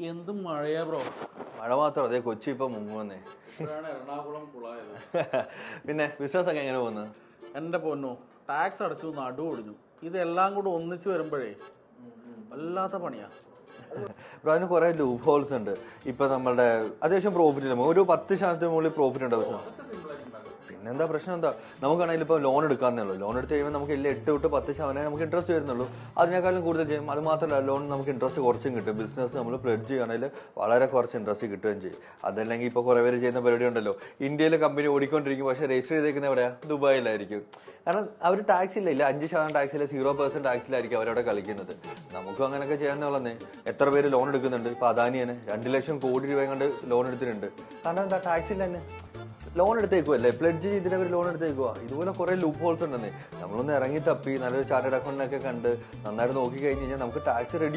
എന്ത് മഴയാ ബ്രോ. മഴ മാത്രം അതെ, കൊച്ചി ഇപ്പൊ മുങ്ങുവന്നേ. എറണാകുളം കുളായത്. പിന്നെ ബിസിനസ് ഒക്കെ എങ്ങനെ പോകുന്നത്? എന്റെ പൊന്നു, ടാക്സ് അടച്ചു നടു ഒടിഞ്ഞു. ഇതെല്ലാം കൂടെ ഒന്നിച്ചു വരുമ്പോഴേ വല്ലാത്ത പണിയാ. ബ്രോ, അതിന് കുറെ ലൂപ്പ് ഹോൾസ് ഉണ്ട്. ഇപ്പൊ നമ്മളുടെ അത്യാവശ്യം പ്രോഫിറ്റ് ഇല്ല, ഒരു 10% മുകളിൽ പ്രോഫിറ്റ് ഉണ്ടാവും. പിന്നെന്താ പ്രശ്നം എന്താ, നമുക്കാണെങ്കിൽ ഇപ്പോൾ ലോൺ എടുക്കാന്നേ ഉള്ളൂ. ലോൺ എടുത്ത് കഴിയുമ്പോൾ നമുക്ക് 8 തൊട്ട് 10% നമുക്ക് ഇൻട്രസ്റ്റ് വരുന്നുള്ളൂ. അതിനേക്കാളും കൂടുതൽ ചെയ്യും. അത് മാത്രമല്ല, ലോൺ നമുക്ക് ഇൻട്രസ്റ്റ് കുറച്ചും കിട്ടും. ബിസിനസ് നമ്മൾ പ്ലെഡ്ജ് ചെയ്യുകയാണെങ്കിൽ വളരെ കുറച്ച് ഇൻട്രസ്റ്റ് കിട്ടുകയും ചെയ്യും. അതല്ലെങ്കിൽ ഇപ്പോൾ കുറേ പേര് ചെയ്യുന്ന പരിപാടി ഉണ്ടല്ലോ, ഇന്ത്യയിൽ കമ്പനി ഓടിക്കൊണ്ടിരിക്കും, പക്ഷേ രജിസ്റ്റർ ചെയ്തേക്കുന്നത് എവിടെയാ? ദുബായിലായിരിക്കും. കാരണം അവർ ടാക്സ് ഇല്ല 5% ടാക്സ് ഇല്ല, 0% ടാക്സിലായിരിക്കും അവരവിടെ കളിക്കുന്നത്. നമുക്കും അങ്ങനെയൊക്കെ ചെയ്യാന്നുള്ളതന്നെ. എത്ര പേര് ലോൺ എടുക്കുന്നുണ്ട്? ഇപ്പൊ അദാനി തന്നെ 2 ലക്ഷം കോടി രൂപ കൊണ്ട് ലോൺ എടുത്തിട്ടുണ്ട്. കാരണം എന്താ? ടാക്സ് ഇല്ല തന്നെ. ലോൺ എടുത്തേക്കുവല്ലേ, പ്ലെഡ്ജ് ചെയ്തിട്ട് അവർ ലോൺ എടുത്തേക്കുക. ഇതുപോലെ കുറെ ലൂപ്പ് ഹോൾസ് ഉണ്ടെന്നേ. നമ്മളൊന്ന് ഇറങ്ങി തപ്പി നല്ലൊരു ചാർട്ടേഡ് അക്കൗണ്ടിനൊക്കെ കണ്ട് നന്നായിട്ട് നോക്കി കഴിഞ്ഞ് കഴിഞ്ഞാൽ നമുക്ക് ടാക്സ്